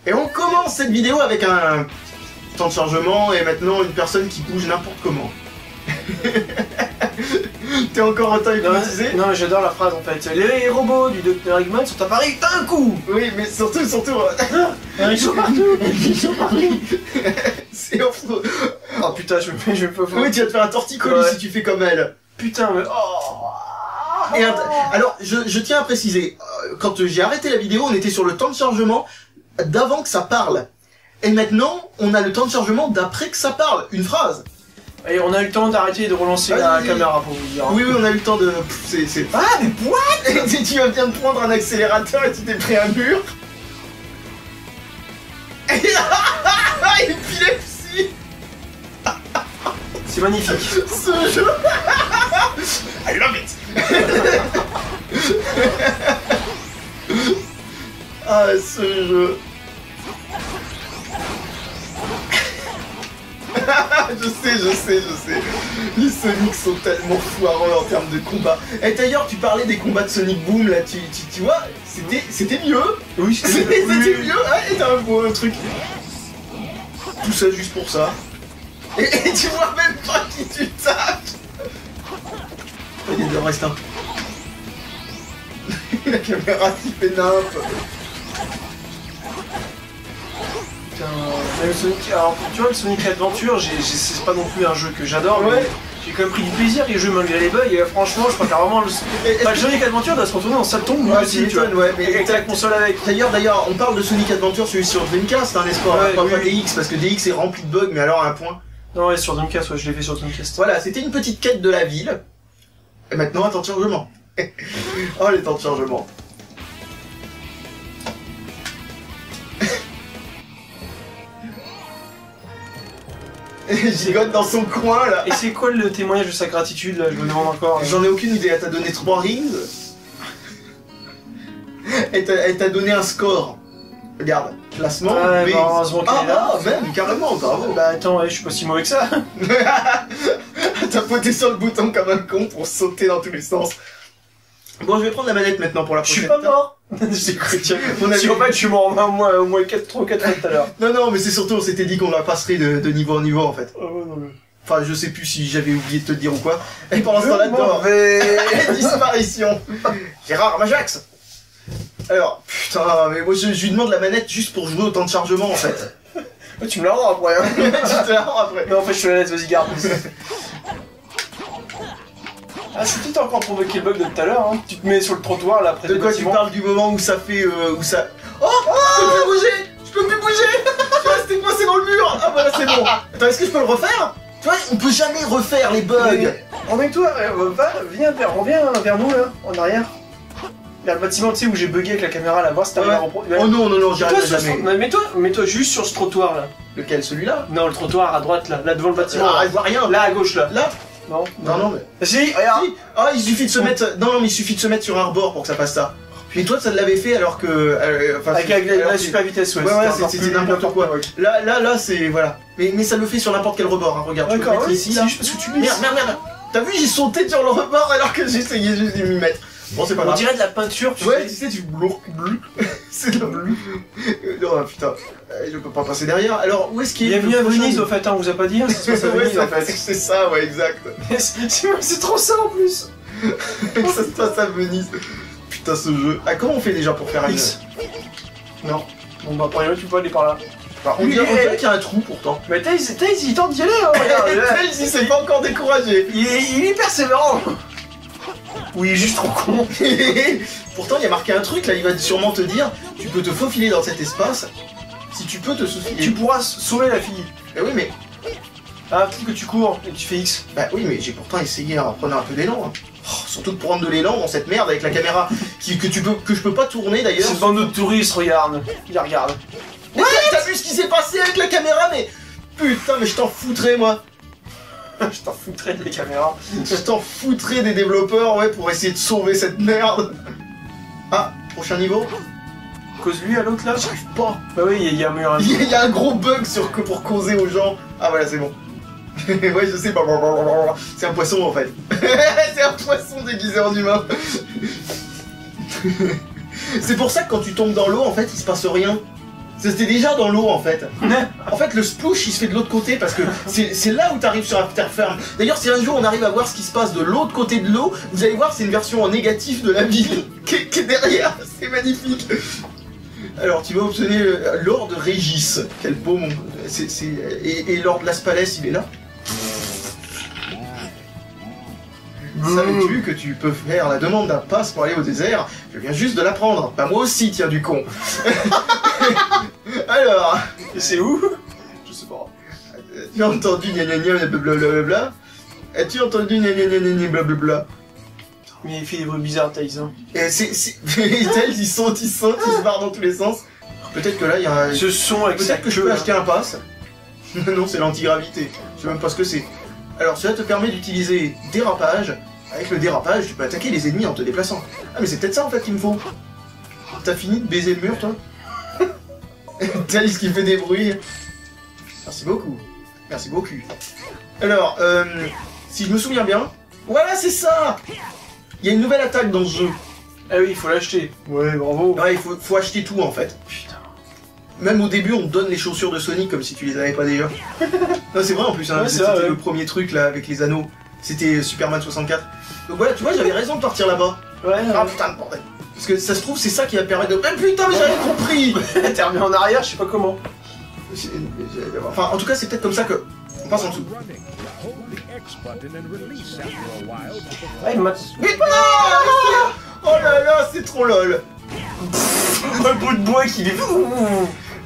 Et on commence cette vidéo avec un temps de chargement et maintenant une personne qui bouge n'importe comment. T'es encore autant hypnotisé? Non mais j'adore la phrase en fait. Les robots du Dr Eggman sont apparus d'un coup. Oui, mais surtout... Ils sont partout. Ils sont partout. C'est affreux. Oh putain, je peux... Oui, tu vas te faire un torticolis Ouais. si tu fais comme elle. Putain, mais... Oh. Et alors, je tiens à préciser, quand j'ai arrêté la vidéo, on était sur le temps de chargement d'avant que ça parle. Et maintenant, on a le temps de chargement d'après que ça parle. Une phrase. Et on a eu le temps d'arrêter de relancer la caméra pour vous dire. Oui, oui, on a eu le temps de... C'est... Ah, mais what? Tu viens de prendre un accélérateur et tu t'es pris un mur. Épilepsie. C'est magnifique. Ce jeu. I love it. Ah, ce jeu. je sais. Les Sonic sont tellement foireux en termes de combat. Et d'ailleurs, tu parlais des combats de Sonic Boom, là, tu vois, c'était mieux. Oui, C'était mieux. Ah, et t'as un beau truc. Tout ça juste pour ça. Et tu vois même pas qui tu tapes. Il en reste un. La caméra qui fait nimp. Putain, le Sonic... Alors, tu vois, le Sonic Adventure, c'est pas non plus un jeu que j'adore, Ouais. mais j'ai quand même pris du plaisir et le jeu malgré les bugs, et franchement, je préfère vraiment le... Bah, le Sonic Adventure doit se retourner en salle tombe, Ouais, aussi, tu vois. ouais, mais Avec la console avec. D'ailleurs, on parle de Sonic Adventure, celui sur Dreamcast, hein, n'est-ce pas? Ouais, Pas oui. DX, parce que DX est rempli de bugs, mais alors à un point. Non, ouais, sur Dreamcast, ouais, je l'ai fait sur Dreamcast. Voilà, c'était une petite quête de la ville. Et maintenant, un temps de chargement. Oh, les temps de chargement. Gigote dans son coin, là. Et c'est quoi le témoignage de sa gratitude, là? Je me demande encore. J'en ai aucune idée, elle t'a donné 3 rings. Elle t'a donné un score. Regarde, classement, Ah, B. bah, heureusement qu'elle est là. Même, carrément, bravo. Bah attends, ouais, je suis pas si mauvais que ça. T'as poté sur le bouton comme un con pour sauter dans tous les sens. Bon, je vais prendre la manette maintenant pour la Je prochaine. suis pas mort. J'ai cru, tiens. On a Si vu- en fait, je suis mort au moins 3 ou 4 fois tout à l'heure. Non, mais c'est surtout, on s'était dit qu'on la passerait de niveau en niveau, en fait. Oh, ouais, non, mais... Enfin, je sais plus si j'avais oublié de te le dire ou quoi. Et pendant ce temps-là, dedans, disparition. Gérard Majax. Alors, putain, mais moi je lui demande la manette juste pour jouer au temps de chargement, en fait. Oh, tu me la rends après, hein. Tu te la rends après. Non, en fait, je te la laisse, vas-y, garde. Ah, c'est peut-être encore provoqué le bug de tout à l'heure, hein. Tu te mets sur le trottoir, là, près De des quoi tu bâtiments. parles du moment où ça fait... où ça... Oh, je peux plus bouger. Je peux plus bouger. Je suis resté coincé dans le mur. Ah voilà, c'est bon. Attends, est-ce que je peux le refaire? Tu vois, on peut jamais refaire les bugs. Emmène-toi, reviens vers nous, là, en arrière. Vers le bâtiment, tu sais, où j'ai bugué avec la caméra, là, voir si t'arrives Ouais. à reprendre. Oh non, j'y arriverai jamais. Mets-toi juste sur ce trottoir, là. Lequel, celui-là? Non, le trottoir à droite, là devant le bâtiment. Ah, là. je vois rien. Là, à gauche, là. Là? Non. Non, mais... Si, regarde. Si. Ah, il suffit de se mettre... Non, mais il suffit de se mettre sur un rebord pour que ça passe ça. Puis toi, ça l'avait fait alors que... enfin, Avec alors la que- super vitesse, ouais. Ouais, encore c'était plus n'importe quoi. ouais. Là, c'est... Voilà. Mais ça le fait sur n'importe quel rebord, hein. Regarde, tu peux le D'accord, mettre oui, ici, c'est là. juste parce que tu glisses. Merde. T'as vu, j'ai sauté sur le rebord alors que j'essayais juste de m'y mettre. Bon, c'est pas On grave. dirait de la peinture, tu Ouais, tu sais. sais, tu blourques. C'est de la bleu. Non, putain. Je peux pas passer derrière. Alors, où est-ce qu'il est Bienvenue à Venise, au fait, hein, on vous a pas dit, hein, ça se passe à Ouais, Venise, en fait. c'est ça, ouais, exact. C'est trop ça, en plus. Ça se passe à Venise. Putain, ce jeu. Ah, comment on fait déjà pour faire un X. Non. Bon, bah, après, tu peux aller par là. On dirait qu'il y a un trou pourtant. Mais Tails, il tente d'y aller, hein, regarde. Tails, il s'est pas encore découragé. Il est persévérant. Oui, juste trop con. Pourtant, il y a marqué un truc là, il va sûrement te dire tu peux te faufiler dans cet espace si tu peux te faufiler. Tu pourras sauver la fille. Eh oui, mais. Ah, peut-être que tu cours et que tu fais X. Bah oui, mais j'ai pourtant essayé en prenant un peu d'élan. Hein. Oh, surtout de prendre de l'élan dans cette merde avec la caméra que je peux pas tourner d'ailleurs. C'est une bande de touristes, regarde. Il regarde. Ouais, t'as vu ce qui s'est passé avec la caméra, mais. Putain, mais je t'en foutrais moi. Je t'en foutrais des caméras. Je t'en foutrais des développeurs, ouais, pour essayer de sauver cette merde. Ah, prochain niveau. Cause lui à l'autre là. J'arrive pas. Bah oui, il y a un mur. Il y a un gros bug pour causer aux gens. Ah voilà, c'est bon. Ouais, je sais pas. C'est un poisson en fait. C'est un poisson déguisé en humain. C'est pour ça que quand tu tombes dans l'eau, en fait, il se passe rien. C'était déjà dans l'eau en fait. En fait, le splouch il se fait de l'autre côté parce que c'est là où tu arrives sur la terre ferme. D'ailleurs, si un jour on arrive à voir ce qui se passe de l'autre côté de l'eau, vous allez voir, c'est une version en négatif de la ville qui est derrière. C'est magnifique. Alors, tu vas obtenir l'or de Régis. Quel beau monde. Et l'or de Las Palais, il est là. Savais-tu que tu peux faire la demande d'un pass pour aller au désert? Je viens juste de l'apprendre. Bah moi aussi, tiens, du con. Alors... Et c'est où? Je sais pas. Tu as entendu gna gna gna blablabla? As-tu entendu gna gna gna gna blablabla? Mais il fait des bruits bizarres, Tyson. Et ils sautent, ils se barrent dans tous les sens. Peut-être que là, il y a un... Ce son avec Peut-être que je peux acheter un pass. Non, c'est l'antigravité. Je sais même pas ce que c'est. Alors, cela te permet d'utiliser dérapage. Avec le dérapage, tu peux attaquer les ennemis en te déplaçant. Ah, mais c'est peut-être ça en fait qu'il me faut. T'as fini de baiser le mur, toi? Thalys qui fait des bruits. Merci beaucoup. Merci beaucoup. Alors, si je me souviens bien... Voilà, c'est ça! Il y a une nouvelle attaque dans ce jeu. Ah oui, il faut l'acheter. Ouais, bravo. Ouais, il faut acheter tout en fait. Putain. Même au début, on te donne les chaussures de Sonic comme si tu les avais pas déjà. Non, c'est vrai en plus, hein, ouais, c'était le premier truc là avec les anneaux. C'était Superman 64. Donc voilà, tu vois, j'avais raison de partir là-bas. Ouais. Ah putain de bordel. Parce que ça se trouve, c'est ça qui va permettre de... putain, mais j'avais compris. T'es remis en arrière, je sais pas comment. Enfin, en tout cas, c'est peut-être comme ça que... On passe en dessous. Ah, il m'a... Oh là là, c'est trop lol. Un bout de bois qui est...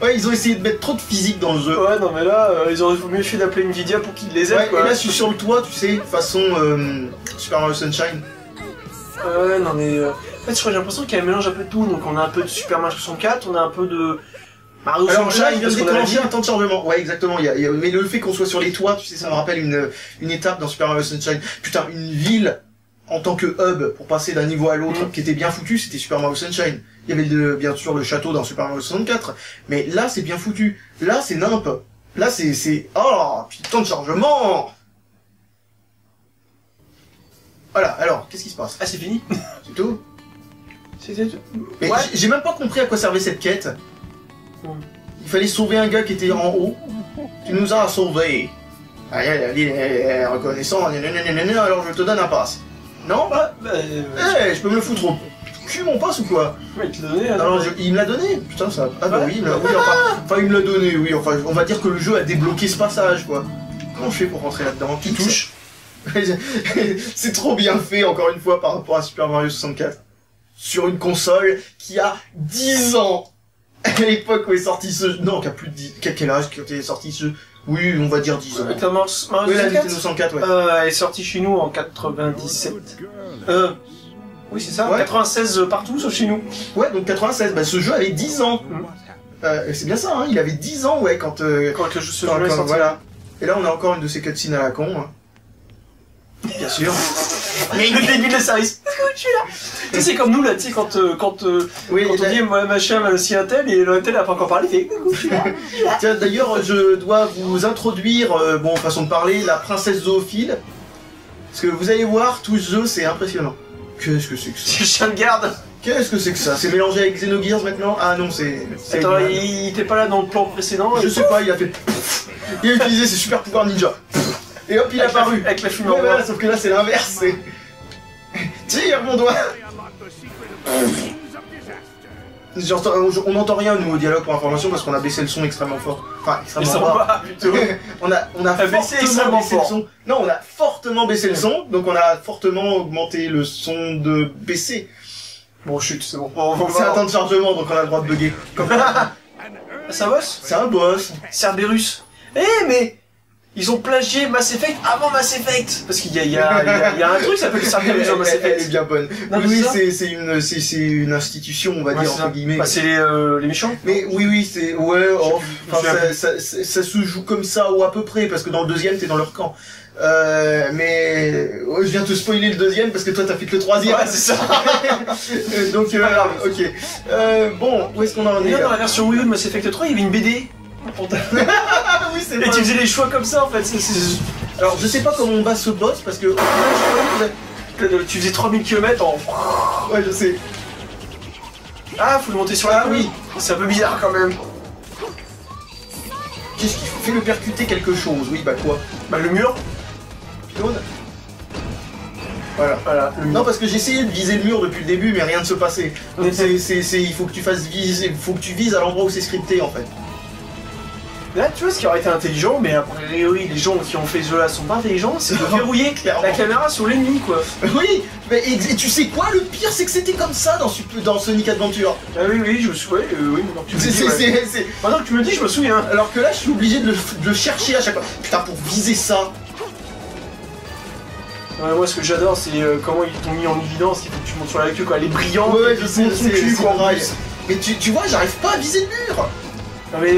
Ouais, ils ont essayé de mettre trop de physique dans le jeu. Ouais, non mais là, ils auraient mieux fait d'appeler Nvidia pour qu'ils les aident, ouais, quoi. Et là, je suis sur le toit, tu sais, façon Super Mario Sunshine. Ouais, non mais... En fait, je crois que j'ai l'impression qu'il y a un mélange un peu de tout. Donc on a un peu de Super Mario 64, on a un peu de... Mario Sunshine, là, il vient de déclencher un temps de chargement. Ouais, exactement. Mais le fait qu'on soit sur les toits, tu sais, ça me rappelle une étape dans Super Mario Sunshine. Putain, une ville en tant que hub pour passer d'un niveau à l'autre qui était bien foutu, c'était Super Mario Sunshine. Il y avait bien sûr le château dans Super Mario 64, mais là c'est bien foutu. Là c'est nimp. Là c'est... Oh, putain de chargement. Voilà, alors, qu'est-ce qui se passe? Ah, c'est fini? C'est tout? C'était tout. Mais ouais. J'ai même pas compris à quoi servait cette quête. Il fallait sauver un gars qui était en haut. Tu nous as sauvés. Reconnaissant, alors je te donne un pass. Non? Je peux me le foutre au cul mon pass ou quoi? Ouais, il te l'a donné. Alors, il me l'a donné? Putain, ça... Ah bah oui, enfin il me l'a donné, oui. Enfin, on va dire que le jeu a débloqué ce passage, quoi. Comment je fais pour rentrer là-dedans? Tu touches. C'est trop bien fait, encore une fois, par rapport à Super Mario 64. Sur une console qui a 10 ans. À l'époque où est sorti ce jeu... Non, qui a plus de 10... Quel âge qui est sorti ce jeu? Oui, on va dire 10 ans. Oui, la Nintendo 64, ouais. Elle est sortie chez nous en 97. Oui, c'est ça, ouais. 96 partout, sauf chez nous. Ouais, donc 96, bah ce jeu avait 10 ans. C'est bien ça, hein, il avait 10 ans, ouais, quand le jeu se jouait, voilà. Et là, on a encore une de ces cutscenes à la con, hein. Bien sûr. Mais le début de la service. Je suis là. Tu sais, c'est comme nous là, tu sais, quand oui, on dit moi machin, m'a aussi un tel, et le tel a pas encore parlé, il fait coucou, je suis là. Tiens, d'ailleurs, je dois vous introduire, bon, façon de parler, la princesse zoophile. Parce que vous allez voir, tout ce jeu, c'est impressionnant. Qu'est-ce que c'est que ça? C'est le chien de garde. Qu'est-ce que c'est que ça? C'est mélangé avec Xenogears maintenant? Ah non, c'est... Attends, il était pas là dans le plan précédent? Je sais pas, il a fait... Il a utilisé ses super pouvoirs ninja. Et hop, il est apparu. Avec la fumée. Ouais, voilà, sauf que là, c'est l'inverse. Tire mon doigt. On n'entend rien nous au dialogue pour information parce qu'on a baissé le son extrêmement fort. Enfin, extrêmement bas. on a baissé extrêmement baissé le son. Non, on a fortement baissé le son, donc on a fortement augmenté le son de baisser. Bon, chut, c'est bon. C'est un temps de chargement, donc on a le droit de bugger. C'est un boss? C'est un boss. Cerberus. Eh, mais ils ont plagié Mass Effect avant Mass Effect. Parce qu'il y a un truc qui s'appelle Cerberus dans Mass Effect. Elle est bien bonne. Non, oui, c'est une institution, on va dire, entre guillemets. Bah, c'est les méchants. Mais oui, c'est... Ouais, ça se joue comme ça, ou à peu près, parce que dans le deuxième, t'es dans leur camp. Mais je viens te spoiler le deuxième parce que toi t'as fait que le troisième. Ouais, c'est ça. Donc ok. Bon, où est-ce qu'on en est là? Dans la version Wii U de Mass Effect 3, il y avait une BD. Oui, c'est vrai. Et tu faisais les choix comme ça en fait. Alors je sais pas comment on bat ce boss parce que tu faisais 3000 km en... Ouais, je sais. Ah, faut le monter sur la queue. Oui. C'est un peu bizarre quand même. Qu'est-ce qu'il fait? Le percuter quelque chose. Oui, bah quoi? Bah le mur. Pylône. Voilà. Non, parce que j'ai essayé de viser le mur depuis le début, mais rien ne se passait. Donc il faut que tu fasses viser, il faut que tu vises à l'endroit où c'est scripté en fait. Là, tu vois, ce qui aurait été intelligent, mais a priori, les gens qui ont fait ce jeu-là sont pas intelligents, c'est de verrouiller la caméra sur l'ennemi, quoi. Oui, mais et tu sais quoi? Le pire, c'est que c'était comme ça dans Sonic Adventure. Ah oui, je me souviens, oui, maintenant que tu me dis, maintenant que tu me dis, je me souviens. Alors que là, je suis obligé de le chercher à chaque fois. Putain, pour viser ça. Moi, ce que j'adore, c'est comment ils t'ont mis en évidence, il faut que tu montes sur la queue quand elle est brillante. Ouais, je sais, c'est quoi. Mais tu vois, j'arrive pas à viser le mur. Non mais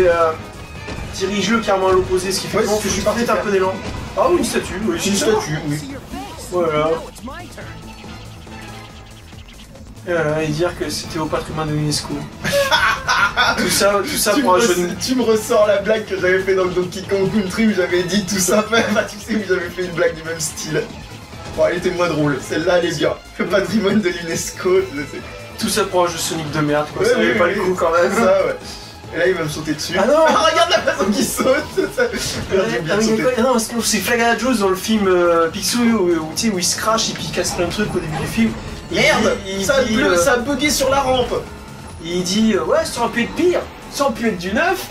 dirige-le carrément à l'opposé, ce qui fait que je suis parti un peu d'élan. Ah oui, une statue, oui. Une statue, oui. Voilà. Et voilà, et dire que c'était au patrimoine de l'UNESCO. tout ça pour un jeu de... Tu me ressors la blague que j'avais fait dans le Donkey Kong Country où j'avais dit tout ça, bah tu sais où j'avais fait une blague du même style. Bon, elle était moins drôle, celle-là elle est bien. Le patrimoine de l'UNESCO, tout ça pour un jeu Sonic de merde, quoi. Ça avait pas le coup quand même. Ça, ouais. Et là il va me sauter dessus. Ah non. Regarde la façon qu'il saute. Non, c'est Flaga Jones dans le film Picsou où il se crache et puis il casse plein de trucs au début du film. Merde, ça a bugué sur la rampe. Il dit ouais, ça aurait pu être pire, ça aurait pu être du neuf.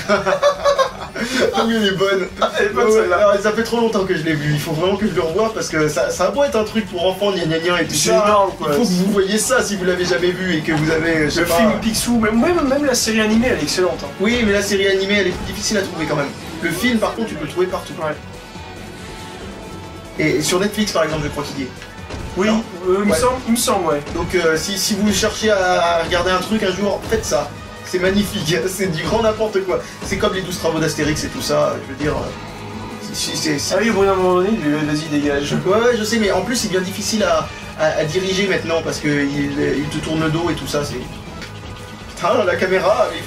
Ah oui, elle est bonne. Elle est bonne celle-là. Alors, ça fait trop longtemps que je l'ai vu, il faut vraiment que je le revoie parce que ça a beau être un truc pour enfants, gna gna gna et tout c'est ça. Énorme, quoi. Il faut que vous voyez ça si vous l'avez jamais vu et que vous avez. Le film Picsou, même la série animée elle est excellente. Hein. Oui, mais la série animée elle est plus difficile à trouver quand même. Le film par contre tu peux le trouver partout. Ouais. Et sur Netflix par exemple, je crois qu'il y est. Oui, il me semble, ouais. Donc si vous cherchez à regarder un truc un jour, faites ça. C'est magnifique, c'est du grand n'importe quoi. C'est comme les 12 travaux d'Astérix et tout ça, je veux dire... Ah oui, bon, à un moment donné, vas-y, dégage. Ouais, je sais, mais en plus, c'est bien difficile à diriger maintenant, parce qu'il te tourne le dos et tout ça, c'est... Putain, la caméra, il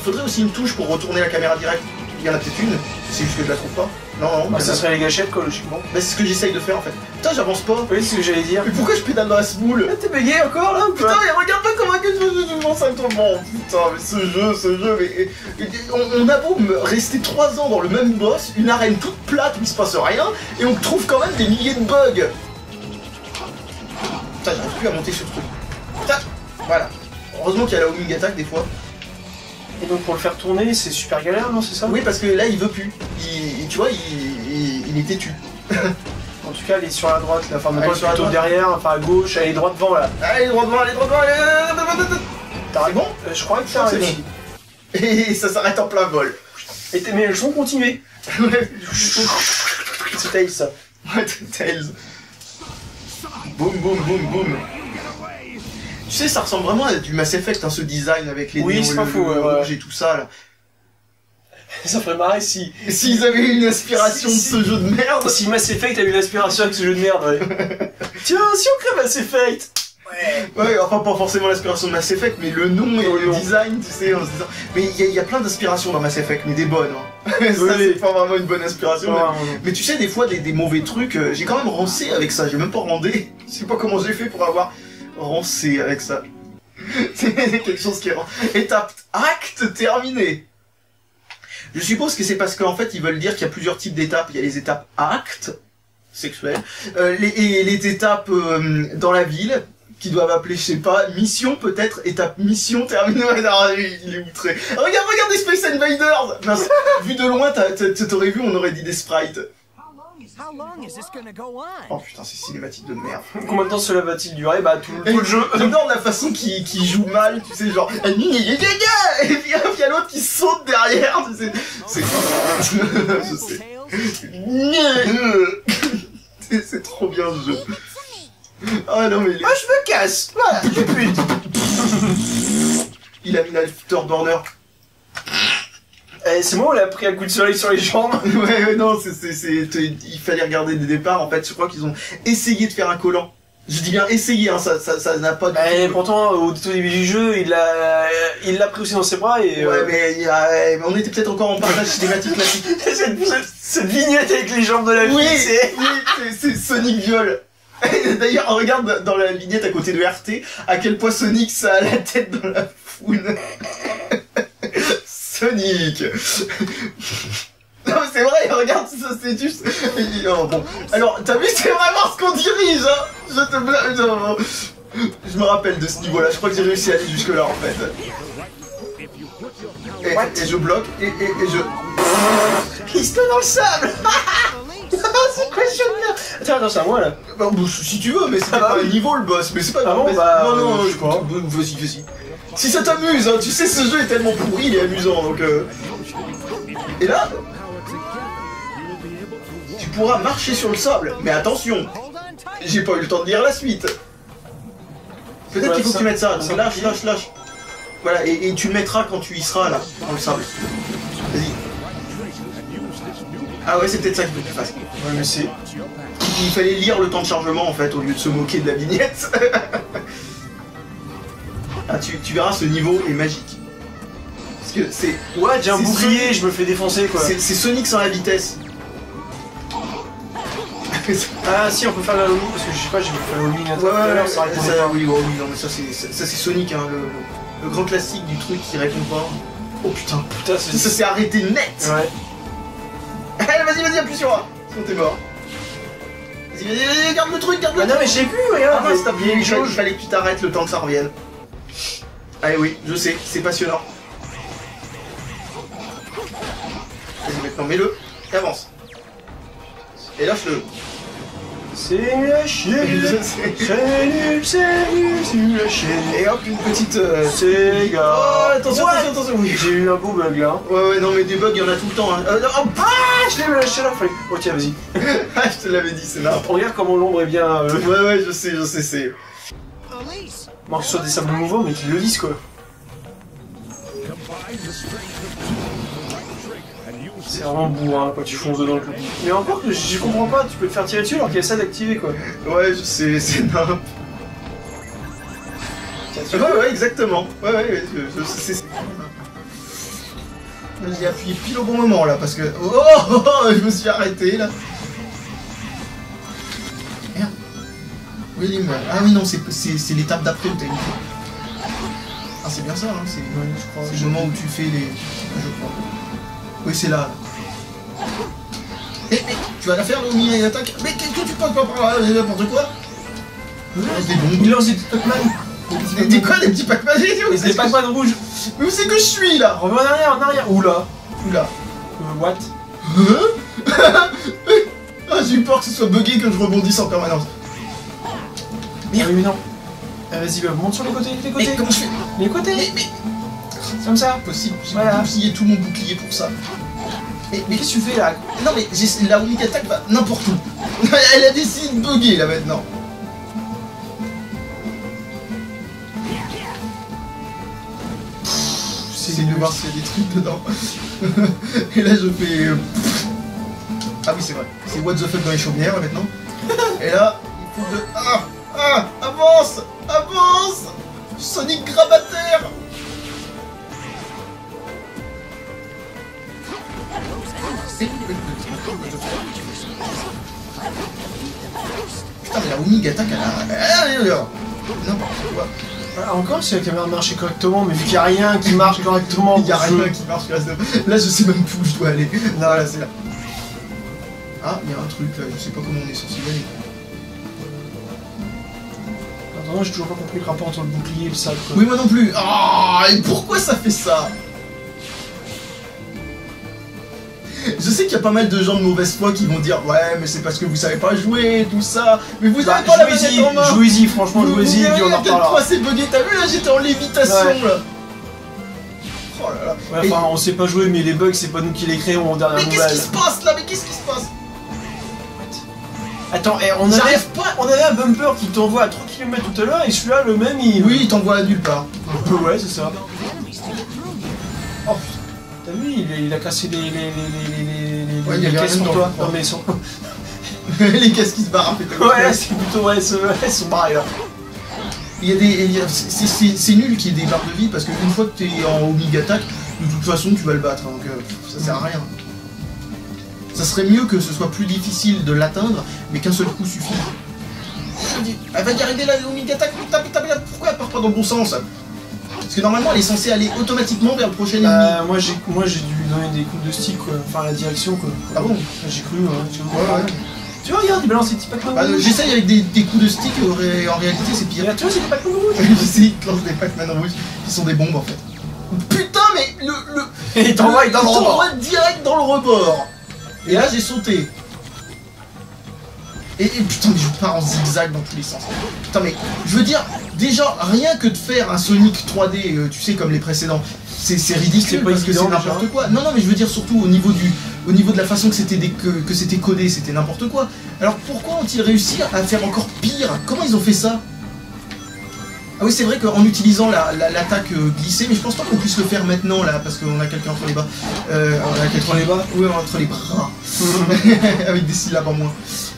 faudrait aussi une touche pour retourner la caméra direct. Il y en a peut-être une, c'est juste que je la trouve pas. Non, bah, ça serait les gâchettes, quoi, logiquement. Bah, c'est ce que j'essaye de faire, en fait. Putain, j'avance pas. Oui, c'est ce que j'allais dire. Mais pourquoi je pédale dans la smoule? T'es bugué encore, là? Putain, mais regarde pas comment que je pense à tout le monde. Putain, mais ce jeu, mais... On a beau rester 3 ans dans le même boss, une arène toute plate où il se passe rien, et on trouve quand même des milliers de bugs. Putain, j'arrive plus à monter sur ce truc. Putain, voilà. Heureusement qu'il y a la homing attack des fois. Et donc pour le faire tourner, c'est super galère, non, c'est ça? Oui, parce que là, il veut plus. Tu vois, il est têtu. En tout cas, elle est sur la droite, la femme de poste plutôt derrière, enfin à gauche, elle est droit devant, là. Allez, droit devant, allez, droit devant, allez... T'as bon? Je crois que ça c'est bon. Et ça s'arrête en plein vol. Mais elles sont continuées. C'est Tails, ça. Ouais, Tails. Boum, boum, boum, boum. Tu sais, ça ressemble vraiment à du Mass Effect, hein, ce design avec les oui, c'est pas faux, rouge et tout ça, là. Ça ferait marrer si... S'ils avaient eu une inspiration de ce jeu de merde. Si Mass Effect a eu une inspiration avec ce jeu de merde, ouais. Tiens, si on crée Mass Effect. Ouais, enfin pas forcément l'inspiration de Mass Effect, mais le nom et le design, tu sais, en se disant... Mais il y a plein d'inspirations dans Mass Effect, mais des bonnes, hein. Ça, c'est pas vraiment une bonne inspiration. Mais tu sais, des fois, des mauvais trucs, j'ai quand même rancé avec ça, j'ai même pas rendé. Je sais pas comment j'ai fait pour avoir rancé avec ça. C'est quelque chose qui est... Étape acte terminé. Je suppose que c'est parce qu'en fait, ils veulent dire qu'il y a plusieurs types d'étapes. Il y a les étapes actes, sexuelles, et les étapes dans la ville, qui doivent appeler, je sais pas, mission peut-être, étape mission terminée. Non, il est outré. Regarde des Space Invaders. Mince, vu de loin, t'aurais vu, on aurait dit des sprites. Oh putain, c'est cinématique de merde. Combien de temps cela va-t-il durer? Bah tout le jeu. J'adore la façon qu'il joue mal, tu sais, genre... Et puis il y a l'autre qui saute derrière, tu sais. Je sais. C'est trop bien ce jeu. Ah non mais... Ah je me casse. Voilà, Il a mis l'afterburner. C'est moi, on l'a pris un coup de soleil sur les jambes. Ouais, non, il fallait regarder des départs, en fait, je crois qu'ils ont essayé de faire un collant. Je dis bien essayer, hein, ça n'a pas du tout... Et pourtant, au tout début du jeu, il l'a pris aussi dans ses bras et... Ouais, mais on était peut-être encore en partage cinématique classique. cette vignette avec les jambes de la vie, c'est Sonic viol. D'ailleurs, regarde dans la vignette à côté de RT, à quel point Sonic ça a la tête dans la foule. Sonic. Non mais c'est vrai, regarde ça, c'est juste... Oh, bon. Alors, t'as vu, c'est vraiment ce qu'on dirige, hein. Je te blague, je me rappelle de ce niveau-là, je crois que j'ai réussi à aller jusque-là, en fait. Et je bloque, et je... Il se met dans le sable. C'est quoi ce bien. Attends, c'est à moi, là. Bah, si tu veux, mais c'est pas un niveau, le boss, mais c'est pas... Ah bon, bah... Non, je crois. Vas-y. Si ça t'amuse, hein, tu sais, ce jeu est tellement pourri, il est amusant, donc... Et là... Tu pourras marcher sur le sable, mais attention, j'ai pas eu le temps de lire la suite. Peut-être qu'il faut que tu mettes ça, donc lâche. Voilà, et tu le mettras quand tu y seras là, dans le sable. Vas-y. Ah ouais, c'est peut-être ça qu'il faut que tu fasses. Ouais, mais c'est... Il fallait lire le temps de chargement en fait, au lieu de se moquer de la vignette. Ah, tu verras, ce niveau est magique. Parce que c'est... Ouais, j'ai un bouclier, je me fais défoncer quoi. C'est Sonic sans la vitesse. Ah si, on peut faire la loading, parce que je sais pas, j'ai fait la loading à ouais, ça, oui, non mais ça c'est Sonic, hein, le grand classique du truc qui répond pas. Oh putain, ça s'est arrêté net. Ouais. Allez, vas-y, appuie sur A, sinon t'es mort. Vas-y, garde le truc, garde le truc. Non mais j'ai plus, regarde. Ah mince, t'as oublié une chose, il fallait que tu t'arrêtes le temps que ça revienne. Allez oui, je sais, c'est passionnant. Vas-y maintenant, mets-le, et avance. Et lâche-le. C'est nul à chier. C'est nul à chier. Et hop, une petite... C'est gars. Oh, attention, oui. J'ai eu un beau bug là. Ouais, non mais des bugs, il y en a tout le temps. Hein. Je l'ai lâché là, fallait... Oh tiens, vas-y. Ah, je te l'avais dit, c'est n'importe. Regarde comment l'ombre est bien... Ouais, je sais, c'est... Bon, que ce soit des sables mouvants, mais qu'ils le lisent quoi. C'est vraiment bourrin quand tu fonces dedans le coup. Mais encore que je comprends pas, tu peux te faire tirer dessus alors qu'il y a ça d'activer quoi. Ouais, je sais, c'est n'importe. Ouais, exactement. Ouais, je sais. J'ai appuyé pile au bon moment là parce que... Oh, je me suis arrêté là. Merde. Oui, ah oui, non, c'est l'étape d'après où t'as une... Ah, c'est bien ça, hein, c'est le moment où tu fais les... Je crois. Oui, c'est là. Mais tu vas la faire, le mini attaque. Mais qu'est-ce que tu penses pas par là, n'importe quoi? Des bombes. Il lance des Pac-Man. Des quoi, des petits Pac-Man? Des Pac-Man rouges. Mais où c'est que je suis là? Reviens en arrière. Oula. What? Ah, j'ai eu peur que ce soit bugué, que je rebondisse en permanence. Merde. Mais non. Vas-y, monte sur les côtés. Mais comment je fais? Les côtés. Mais... Comme ça. Possible, j'ai bousillé tout mon bouclier pour ça. Mais qu'est-ce que tu fais là? Non mais la Omega attaque va n'importe où. Elle a décidé de bugger là maintenant. C'est de voir s'il y a des trucs dedans. Et là je fais... Ah oui c'est vrai, c'est what the fuck dans les chaumières là maintenant. Et là, il faut de... avance. Sonic grabataire. Putain mais la Omega attaque elle a... N'importe quoi. Encore si la caméra marchait correctement, mais vu qu'il n'y a rien qui marche correctement. Il n'y a rien qui marche correctement. Là je sais même plus où je dois aller. Non là c'est là. Ah il y a un truc là, je sais pas comment on est censé y aller. Attends, j'ai toujours pas compris le rapport entre le bouclier et le sac. Oui moi non plus. Ah et pourquoi ça fait ça? Je sais qu'il y a pas mal de gens de mauvaise foi qui vont dire ouais mais c'est parce que vous savez pas jouer tout ça, mais vous avez pas la manette en main. Jouez-y, franchement jouez-y, puis on en reparlera. Toi c'est bugué, t'as vu là j'étais en lévitation là. Oh là là. Ouais, enfin on sait pas jouer mais les bugs c'est pas nous qui les créons en dernière nouvelle. Mais qu'est-ce qui se passe là? Mais qu'est-ce qui se passe? Attends, on avait un bumper qui t'envoie à 3 km tout à l'heure et celui-là le même il... Oui il t'envoie à nulle part. Ouais c'est ça. Oh putain. T'as vu, il a cassé les caisses pour toi. Non mais ils sont... Les caisses qui se barrent en fait. Ouais, c'est plutôt... Ouais, elles sont barrées là. Il y a des... C'est nul qu'il y ait des barres de vie parce qu'une fois que t'es en Omega attaque, de toute façon tu vas le battre, donc ça sert à rien. Ça serait mieux que ce soit plus difficile de l'atteindre, mais qu'un seul coup suffit. Elle va y arriver là, Omega attaque, putain, pourquoi elle part pas dans le bon sens? Parce que normalement elle est censée aller automatiquement vers le prochain ennemi. Moi j'ai dû lui donner des coups de stick quoi, enfin la direction quoi. Ah bon? J'ai cru, ouais. Tu vois, regarde, il balance ses petits Pac-Man rouges. J'essaye avec des coups de stick, en réalité c'est pire. Tu vois, c'est des Pac-Man rouges. Je sais, il te lance des Pac-Man rouges qui sont des bombes en fait. Putain, mais Et il t'envoie dans le rebord. direct dans le rebord. Et là j'ai sauté. Et putain, mais je pars en zigzag dans tous les sens. Putain, mais je veux dire, déjà, rien que de faire un Sonic 3D, tu sais, comme les précédents, c'est ridicule parce que c'est n'importe quoi. Non, mais je veux dire surtout au niveau de la façon que c'était codé, c'était n'importe quoi. Alors pourquoi ont-ils réussi à faire encore pire? Comment ils ont fait ça? Ah oui, c'est vrai qu'en utilisant l'attaque glissée, mais je pense pas qu'on puisse le faire maintenant là, parce qu'on a quelqu'un entre les bas. On a quelqu'un entre les bas? Oui, entre les bras. Avec des syllabes en moins.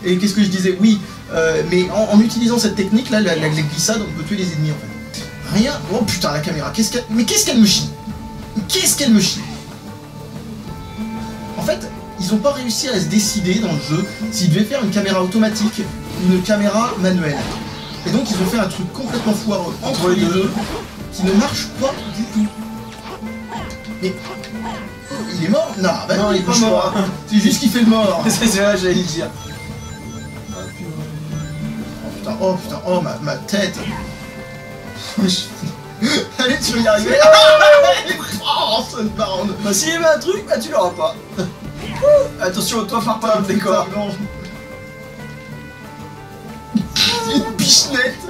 Et qu'est-ce que je disais? Oui, mais en utilisant cette technique là, la glissade, on peut tuer les ennemis en fait. Rien. Oh putain, la caméra, mais qu'est-ce qu'elle me chie? Qu'est-ce qu'elle me chie? En fait, ils ont pas réussi à se décider dans le jeu s'ils devaient faire une caméra automatique ou une caméra manuelle. Et donc ils ont fait un truc complètement foireux entre les deux qui ne marche pas du tout. Mais il est mort? Non, bah non, il est pas mort. C'est juste qu'il fait le mort. C'est vrai, j'allais le dire. Oh putain, oh ma tête. Allez, tu vas y arriver. Oh, Sunbound. Bah s'il y avait un truc, bah tu l'auras pas. Attention, toi faire pas le décor. Une pichenette.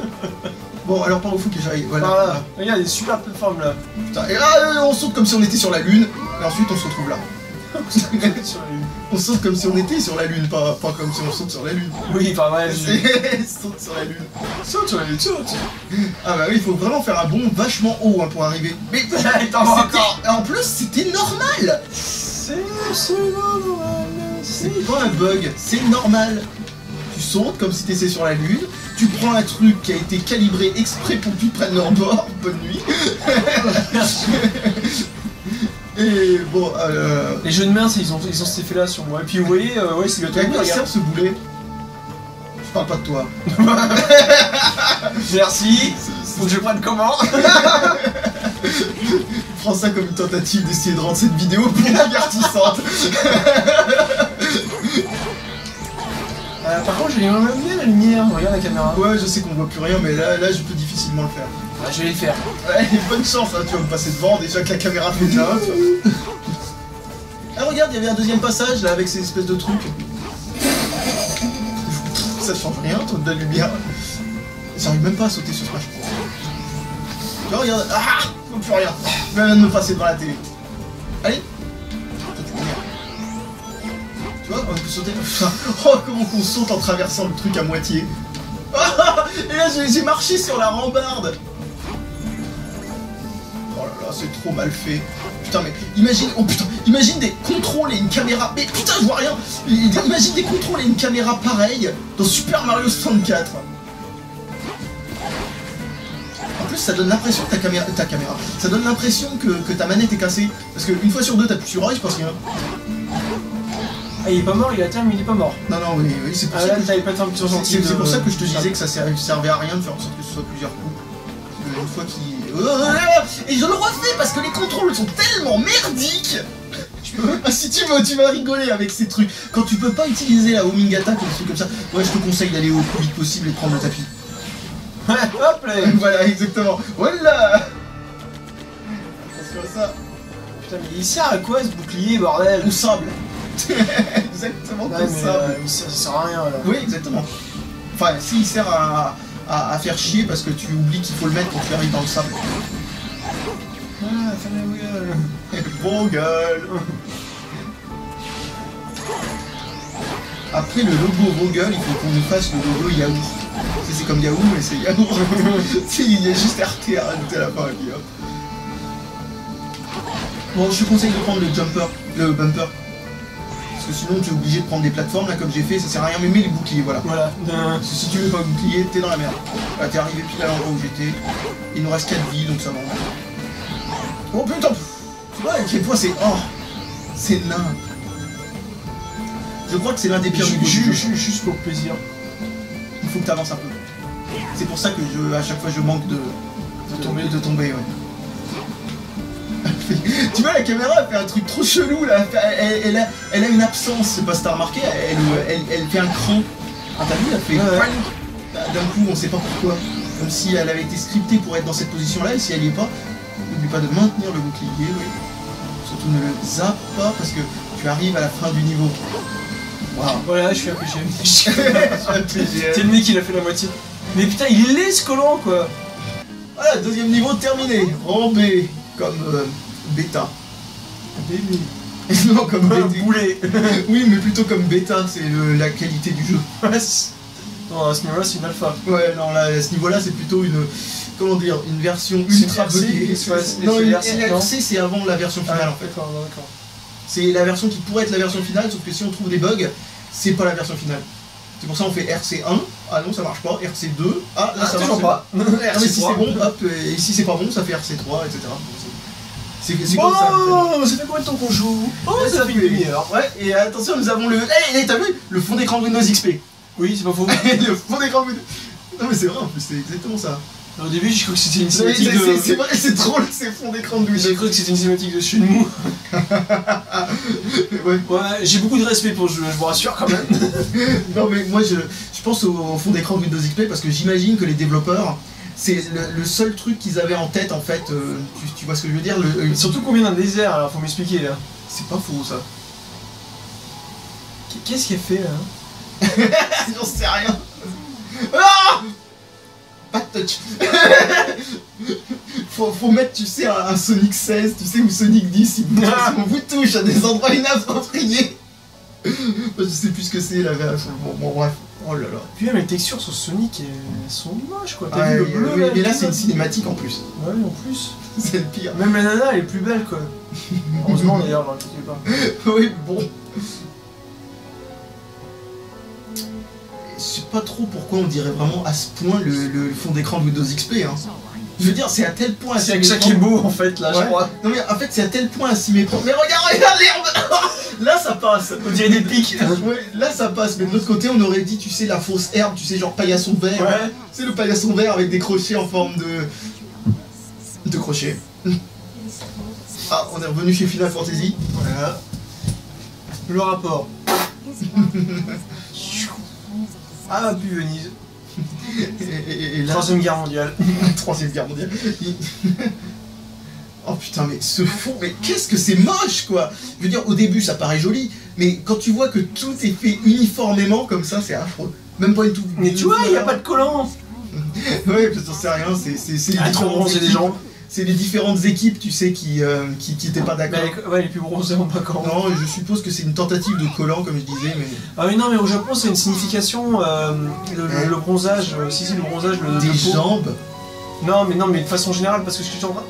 Bon, alors par où faut que j'aille? Voilà. Voilà. Regarde, il y a des super plateformes là. Putain, et là, on saute comme si on était sur la Lune, et ensuite on se retrouve là. On saute comme si on était sur la Lune, pas comme si on saute sur la Lune. Oui, pas vrai. Saute sur la Lune. Saute sur la Lune, saute. Ah bah oui, il faut vraiment faire un bond vachement haut hein, pour arriver. Mais en plus, c'était normal. C'est normal. C'est pas un bug, c'est normal. Tu sautes comme si t'étais sur la Lune, tu prends un truc qui a été calibré exprès pour que tu te prennes leur bord, bonne nuit. Et bon, les jeux de merde, ils ont cet effet là sur moi. Et puis vous voyez, ouais, c'est bientôt. À quoi sert ce boulet? Je parle pas de toi. Merci. Faut que je prenne comment? Prends ça comme une tentative d'essayer de rendre cette vidéo plus divertissante. Par contre, j'ai même bien la lumière, regarde la caméra. Ouais, je sais qu'on voit plus rien, mais là je peux difficilement le faire. Ah, je vais le faire. Ouais, bonne chance, hein, tu vas me passer devant, déjà que la caméra fait déjà. Ah, regarde, il y avait un deuxième passage là avec ces espèces de trucs. Ça change rien, toi, de la lumière. J'arrive même pas à sauter sur Smash. Tu vois, regarde. Ah, je vois plus rien. Je viens de me passer devant la télé. Allez. Tu vois, on peut sauter. Oh, comment qu'on saute en traversant le truc à moitié. Et là, j'ai marché sur la rambarde. Oh là là, c'est trop mal fait. Putain, mais imagine, oh putain, imagine des contrôles et une caméra. Mais putain, je vois rien. Imagine des contrôles et une caméra pareille dans Super Mario 64. En plus, ça donne l'impression que ta caméra, ça donne l'impression que ta manette est cassée. Parce qu'une fois sur deux, t'appuies sur A, il se passe rien. Ah, il est pas mort, il a terminé, mais il est pas mort. Non, non, oui, c'est pour ça. C'est pour ça que je te disais que ça servait à rien de faire en sorte que ce soit plusieurs coups. Une fois qu'il. Et je le refais parce que les contrôles sont tellement merdiques. Si tu veux, tu vas rigoler avec ces trucs. Quand tu peux pas utiliser la homing attack ou des trucs comme ça, ouais, je te conseille d'aller au plus vite possible et de prendre le tapis. Hop là. Voilà, exactement. Voilà. Attention à ça. Putain, mais il sert à quoi ce bouclier, bordel? Au sable. Exactement comme ça. Ça sert à rien là. Oui, exactement. Enfin, si, il sert à faire chier parce que tu oublies qu'il faut le mettre quand tu arrives dans le sable. Ah, fermez la gueule. Bon gueule. Après le logo Vogel, il faut qu'on nous fasse le logo Yahoo. C'est comme Yahoo, mais c'est Yahoo. Il y a juste RT à rajouter à la fin, et puis hop. Bon, je te conseille de prendre le bumper. Parce que sinon tu es obligé de prendre des plateformes, là comme j'ai fait, ça sert à rien, mais mets les boucliers, voilà. Parce que si tu veux pas bouclier, t'es dans la merde. Là, t'es arrivé pile à l'endroit où j'étais. Il nous reste 4 vies, donc ça va. Oh putain. Tu vois à quel point c'est... Oh, c'est nain. Je crois que c'est l'un des pires niveaux du jeu. Juste pour plaisir. Il faut que tu avances un peu. C'est pour ça que à chaque fois je manque de tomber, ouais. Tu vois, la caméra elle fait un truc trop chelou là. Elle a une absence, je sais pas si t'as remarqué, elle fait un cran. Ah t'as vu, elle fait. Ouais. D'un coup, on sait pas pourquoi. Comme si elle avait été scriptée pour être dans cette position là, et si elle y est pas, n'oublie pas de maintenir le bouclier, oui. Surtout ne le zappe pas parce que tu arrives à la fin du niveau. Waouh. Voilà, je suis un PGM. C'est le mec qui l'a fait la moitié. Mais putain, il est laid ce collant quoi. Voilà, deuxième niveau terminé. En B, comme bêta. Bébé. Non, comme Un bêta. boulet. Oui, mais plutôt comme bêta, c'est la qualité du jeu. Non, à ce niveau-là, c'est une alpha. Ouais, non, là, à ce niveau-là, c'est plutôt une. Comment dire, une version ultra RC, buggée. c'est Non, une RC, non RC, c'est avant la version finale en fait. D'accord, d'accord. C'est la version qui pourrait être la version finale, sauf que si on trouve des bugs, c'est pas la version finale. C'est pour ça qu'on fait RC1. Ah non, ça marche pas. RC2. Ah, là, ça marche toujours pas. Ah, mais si c'est bon, hop, et si c'est pas bon, ça fait RC3, etc. C'est comme ça. Oh, ça fait combien de temps qu'on joue? Oh, ça fait une demi-heure. Ouais, et attention, nous avons le. Hey, t'as vu le fond d'écran Windows XP? Oui, c'est pas faux. Le fond d'écran Windows. Non, mais c'est vrai en plus, c'est exactement ça. Au début, j'ai cru que c'était une cinématique de. C'est vrai, c'est drôle, c'est fond d'écran de Windows. J'ai cru que c'était une cinématique de Shenmue. Ouais. Ouais, j'ai beaucoup de respect pour le jeu, je vous rassure quand même. Non, mais moi, je pense au fond d'écran de Windows XP parce que j'imagine que les développeurs. C'est le seul truc qu'ils avaient en tête en fait, tu vois ce que je veux dire Surtout qu'on vient d'un désert, alors faut m'expliquer là. C'est pas faux ça. Qu'est-ce qu'il a fait là? J'en sais rien. Ah, pas de touch. faut mettre, tu sais, un Sonic 16, tu sais, ou Sonic 10, si vous touche à des endroits inappropriés. Je sais plus ce que c'est la version. Bon, bref. Oh là là. Puis même les textures sur Sonic, elles sont moches quoi. T'as Ouais, vu le bleu là? mais là c'est une cinématique en plus. Ouais, en plus. C'est le pire. Même la nana elle est plus belle quoi. Heureusement d'ailleurs, j'en sais pas. Oui, bon. Je sais pas trop pourquoi on dirait vraiment à ce point le fond d'écran de Windows XP. Hein. Je veux dire, c'est à tel point. C'est ça qui est beau en fait là, ouais. je crois. Non mais en fait, c'est à tel point à s'y méprendre. Mais regarde l'herbe. Là ça passe. On dirait des pics. Ouais, là ça passe. Mais de l'autre côté, on aurait dit, tu sais, la fausse herbe, tu sais, genre paillasson vert. Ouais. C'est le paillasson vert avec des crochets en forme de crochets. Ah, on est revenu chez Final Fantasy. Voilà. Le rapport. Ah, puis Venise. Et là, Troisième guerre mondiale. Troisième guerre mondiale. Oh putain, mais ce fond, mais qu'est-ce que c'est moche quoi! Je veux dire, au début ça paraît joli, mais quand tu vois que tout est fait uniformément comme ça, c'est affreux. Même pas une tout. Mais tu vois, il n'y a pas de collant. Ouais, j'en sais rien, c'est Il a trop bronzé des jambes. C'est les différentes équipes, tu sais, qui étaient pas d'accord. Ouais, les plus bronzés en background. Non, je suppose que c'est une tentative de collant, comme je disais, mais. Ah oui, non, mais au Japon, c'est une signification. Le bronzage, si c'est le bronzage, Des de peau. jambes. Non, mais de façon générale, parce que ce que je suis en train.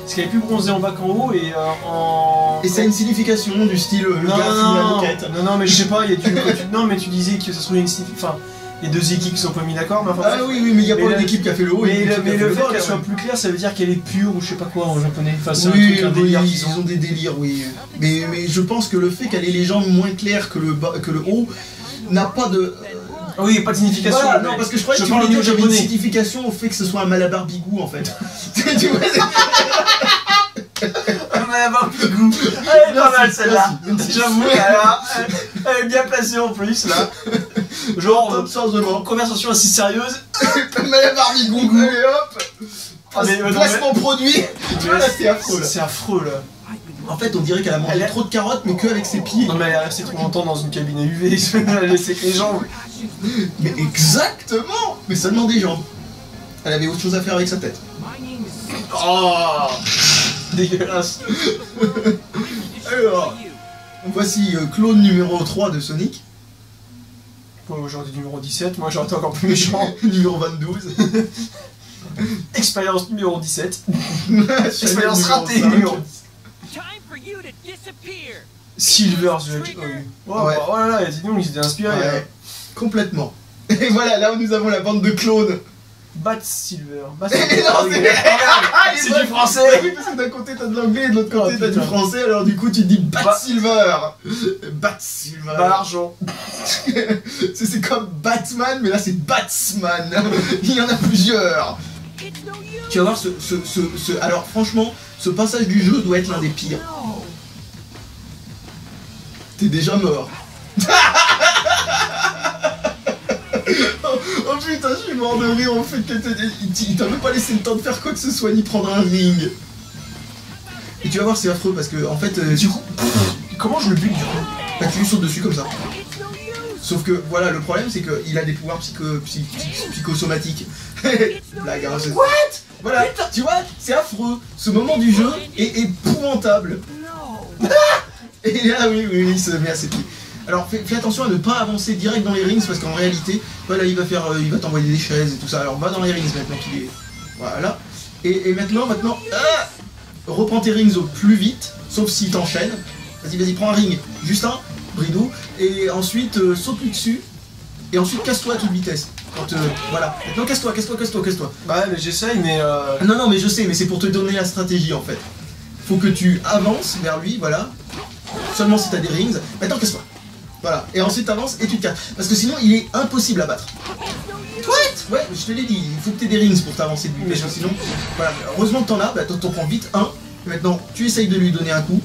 Parce qu'elle est plus bronzée en bas qu'en haut et en. Et ça a une signification du style le gars finit la moquette. Non, mais je sais pas, il y a du. Non, mais tu disais que ça serait une signification. Enfin, les deux équipes qui sont pas mis d'accord, mais enfin. Ah oui, mais il n'y a pas une équipe qui a fait le haut et Mais, une équipe qui a fait le le fait bas, qu'elle quand soit même. plus claire, ça veut dire qu'elle est pure ou je sais pas quoi en japonais. Enfin, c'est Oui, un délire qu'ils ils ont des délires, oui. Mais je pense que le fait qu'elle ait les jambes moins claires que le haut n'a pas de. Oui, pas de signification. Voilà, mais non, parce que je croyais que tu parle voulais au dire qu'il y avait une japonais. signification au fait que ce soit un malabar bigou en fait. Tu vois, On va avoir plus de goût. Elle est pas mal celle-là. J'avoue, elle est bien placée en plus là. Genre, Top changement. conversation assez sérieuse. Malabar bigou, allez hop. Ah, mais, Placement produit. Tu vois, là c'est affreux là. C'est affreux là. En fait, on dirait qu'elle a mangé trop de carottes, mais que avec ses pieds. Non, mais elle est restée trop longtemps dans une cabine à UV. Elle a laissé que les jambes. Mais exactement. Mais seulement des jambes. Elle avait autre chose à faire avec sa tête. Oh, dégueulasse. Alors, voici clone numéro 3 de Sonic. Bon, aujourd'hui numéro 17, moi j'aurais été encore plus méchant. Numéro 22. Expérience numéro 17. Expérience Expérience ratée numéro 10. Silver the Oh, Ouais. oh là là, dis donc, ils étaient inspirés. Ouais, complètement. Et voilà, là où nous avons la bande de clones. Bat Silver. Bat Non, Silver. c'est C'est du français. Oui, parce que d'un côté t'as de l'anglais et de l'autre côté Oh, t'as du putain. français, alors du coup tu dis Bat Bat- Silver. Bat Silver. Bat argent. C'est comme Batman, mais là c'est Batsman. Il y en a plusieurs. Tu vas voir alors franchement, ce passage du jeu doit être l'un des pires. T'es déjà mort. Oh putain, je suis mort de rire en fait que il t'a même pas laissé le temps de faire quoi que ce soit ni prendre un ring. Et tu vas voir, c'est affreux parce que en fait du coup, comment je le bute du coup? Bah tu lui sautes dessus comme ça. Sauf que voilà, le problème c'est qu'il a des pouvoirs psychosomatiques. Blague, hein, What? Voilà, tu vois, c'est affreux. Ce moment du jeu est épouvantable. Et là, oui, il se met à ses pieds. Alors fais attention à ne pas avancer direct dans les rings parce qu'en réalité, voilà, il va t'envoyer des chaises et tout ça. Alors va dans les rings maintenant qu'il est. Voilà. Et maintenant, reprends tes rings au plus vite, sauf s'il t'enchaîne. Vas-y, prends un ring. Juste un, Bridou. Et ensuite, saute-lui dessus. Et ensuite, casse-toi à toute vitesse. Voilà. Maintenant, casse-toi. Ouais, mais j'essaye, mais Non, mais je sais, mais c'est pour te donner la stratégie en fait. Faut que tu avances vers lui, voilà. Seulement si t'as des rings. Maintenant, casse-toi. Voilà. Et ensuite, t'avances et tu te casses. Parce que sinon, il est impossible à battre. What? Ouais, je te l'ai dit, il faut que t'aies des rings pour t'avancer de lui. Parce que sinon, voilà. Heureusement que t'en as, bah t'en prends vite un. Et maintenant, tu essayes de lui donner un coup.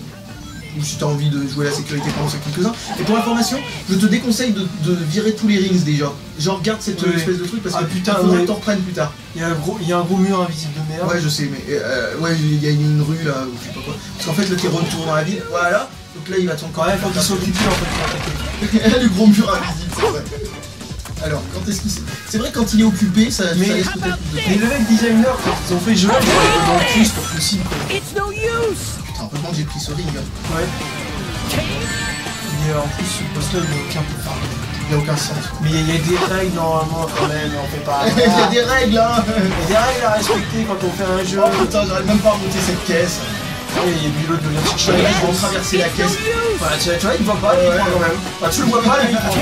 Ou si t'as envie de jouer la sécurité pendant ces quelques-uns. Et pour information, je te déconseille de virer tous les rings déjà. Genre garde cette espèce de truc parce que putain, faudrait que t'en reprennes plus tard. Il y a un gros mur invisible de merde. Ouais, je sais, mais ouais, il y a une rue là, ou je sais pas quoi. Parce qu'en fait, là, t'es retour dans la ville, voilà. Donc là, il va t'en quand même. Faut qu'il soit occupé en fait. Le gros mur invisible, c'est vrai. Alors, quand est-ce qu'il c'est vrai, quand il est occupé, ça laisse peut-être plus de temps. Mais le mec designer, quand ils ont fait le jeu, ils ont dans le cul, c'est pas possible quoi. Putain, heureusement que j'ai pris ce ring. Ouais. Et en plus, ce poste-là, il n'a aucun pouvoir. Il n'y a aucun sens. Mais il y a des règles normalement quand même, on fait pas. Il y a des règles hein. Il y a des règles à respecter quand on fait un jeu. Oh putain, j'arrive même pas à monter cette caisse. Et il y a Bilo de venir chercher. Ils vont traverser la caisse. Voilà, tu vois, il ne voit pas, il prend quand même. Bah, tu le vois pas, lui, il prend.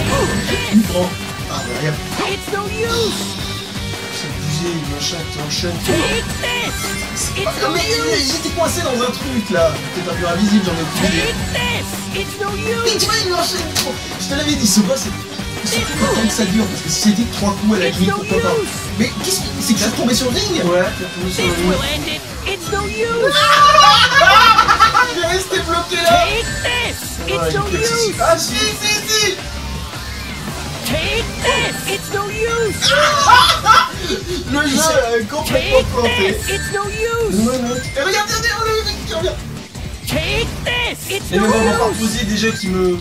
Il prend. Ah, derrière. C'est abusé, machin, t'enchaînes. Mais j'étais coincé dans un truc là. C'est un mur invisible, j'en ai aucune idée. Mais tu vois, il enchaîne trop. Je te l'avais dit, ce boss, c'est pas que ça dure. Parce que si c'était 3 coups à la limite, pourquoi pas. Mais qu'est-ce que c'est que je suis tombé sur le ring? Ouais, t'es tombé sur le ring. Il est resté bloqué là. Ah si. Le jeu est complètement planté. Et regarde, le mec qui revient. Et le moment par poser déjà qui me...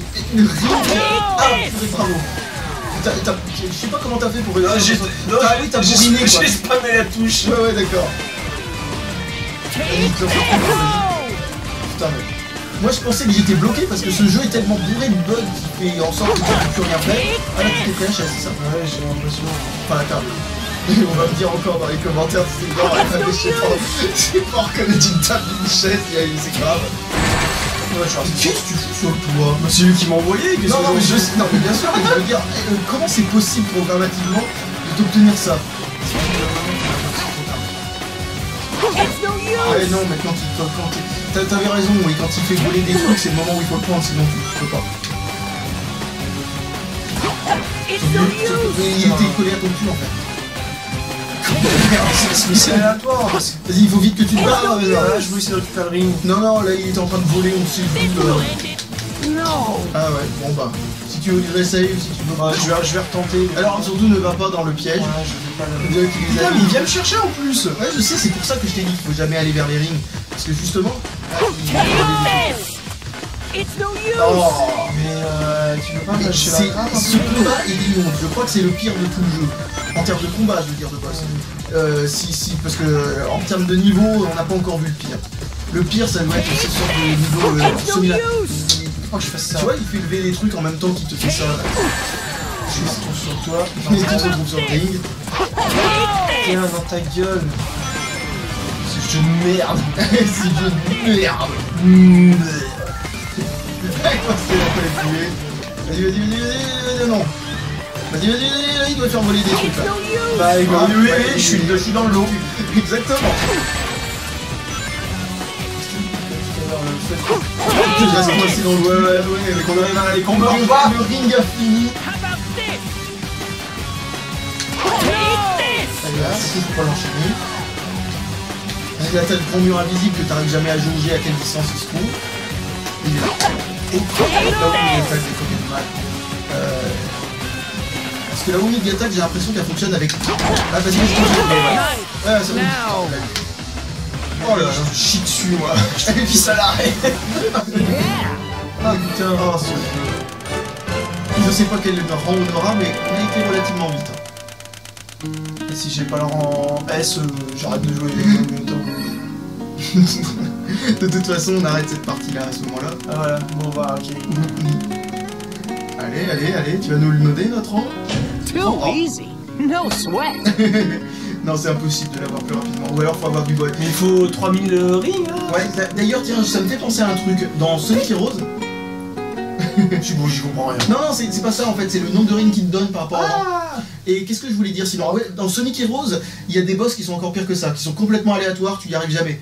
Ah, bravo. Je sais pas comment t'as fait pour réussir. T'as bourriné quoi. J'ai spammé la touche. Ouais, d'accord. Putain, mais... Moi je pensais que j'étais bloqué parce que ce jeu est tellement bourré de bugs qui fait en sorte que tu peux plus rien faire. Ah là tu t'es PHS, c'est ça? Ouais, j'ai l'impression. Enfin la table. On va me dire encore dans les commentaires si c'est grave, je sais pas reconnaître une table d'une chaise, c'est grave. Ouais, qu'est-ce que tu fous sur le toit? Bah, c'est lui qui m'a envoyé. Non, mais bien sûr, mais je veux dire, comment c'est possible programmativement d'obtenir ça? Ouais, non, mais quand t'avais raison, oui, quand il fait voler des trucs, c'est le moment où il faut le prendre, sinon tu peux pas. Il était collé à ton cul en fait. C'est aléatoire. Vas-y, il faut vite que tu te barres. Là, je veux essayer de récupérer le ring. Non, là, il était en train de voler au-dessus du Ah ouais, bon bah, si tu veux du save, si tu veux... Ouais, je vais retenter. Alors surtout ne va pas dans le piège. Ouais, je vais pas le... Putain, mais il vient me chercher en plus. Ouais, je sais, c'est pour ça que je t'ai dit qu'il faut jamais aller vers les rings. Parce que justement... Oh, mais tu veux pas me lâcher la trappe? Ce combat est immonde, je crois que c'est le pire de tout le jeu. En termes de combat, je veux dire, de boss. Parce que en termes de niveau, on n'a pas encore vu le pire. Le pire, ça doit être cette sorte de niveau semi-là. Oh, je fais ça. Tu vois, il fait lever des trucs en même temps qu'il te fait ça. Je me retrouve sur toi. Et tu te retrouves sur le ring. Tiens, dans ta gueule. C'est jeu de merde. C'est jeu de merde. Vas-y, non. Vas-y, il doit faire voler des trucs là. Bah, je suis dans le lot. Exactement. Je reste coincé dans le ouais, mais qu'on arrive à les combats. Le ring a fini. Allez, là, c'est tout pour l'enchaîner. Donc là t'as le grand mur invisible que t'arrives jamais à jauger à quelle distance il se trouve. Il est là. Et là où il attaque des copies de mal. Parce que la Omega attaque, j'ai l'impression qu'elle fonctionne avec. Ah vas-y, ouais, ça va. Oh là là, je chie dessus moi. Je t'avais mis ça à l'arrêt. Ah putain, oh ce jeu. Je sais pas quel rang on aura, mais on a été relativement vite. Et si j'ai pas le rang S, j'arrête de jouer. De toute façon, on arrête cette partie-là à ce moment-là. Ah voilà, bon bah ok. Allez, tu vas nous le noter notre rang? Too easy. No sweat. Non, c'est impossible de l'avoir plus rapidement. Ou alors faut avoir du bol. Mais il faut 3000 rings hein. Ouais, d'ailleurs, tiens, ça me fait penser à un truc. Dans Sonic Heroes. J'y comprends rien. Non, c'est pas ça en fait, c'est le nombre de rings qu'il te donne par rapport à. Et qu'est-ce que je voulais dire sinon? Ouais, dans Sonic Heroes, il y a des boss qui sont encore pires que ça, qui sont complètement aléatoires, tu y arrives jamais.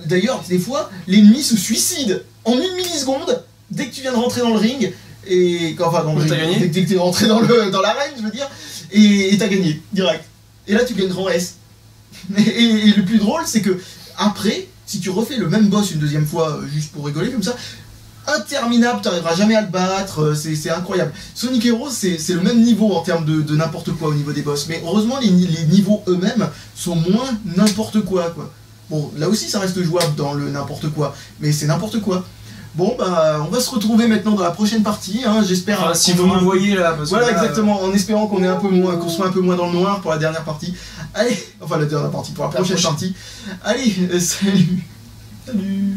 D'ailleurs, des fois, l'ennemi se suicide en une milliseconde dès que tu viens de rentrer dans le ring. Et enfin, dans le ring, gagné dès que t'es rentré dans l'arène, je veux dire, et t'as gagné, direct. Et là, tu gagnes grand S. Et le plus drôle, c'est que après, si tu refais le même boss une deuxième fois, juste pour rigoler comme ça, interminable, t'arriveras jamais à le battre, c'est incroyable. Sonic Heroes, c'est le même niveau en termes de n'importe quoi au niveau des boss, mais heureusement, les niveaux eux-mêmes sont moins n'importe quoi. Bon, là aussi, ça reste jouable dans le n'importe quoi, mais c'est n'importe quoi. Bon, bah, on va se retrouver maintenant dans la prochaine partie, hein, j'espère. Enfin, si vous me voyez là, parce voilà, que là, exactement, en espérant qu'on soit un peu moins dans le noir pour la dernière partie. Allez, enfin la dernière partie, pour la prochaine partie. Allez, salut. Salut.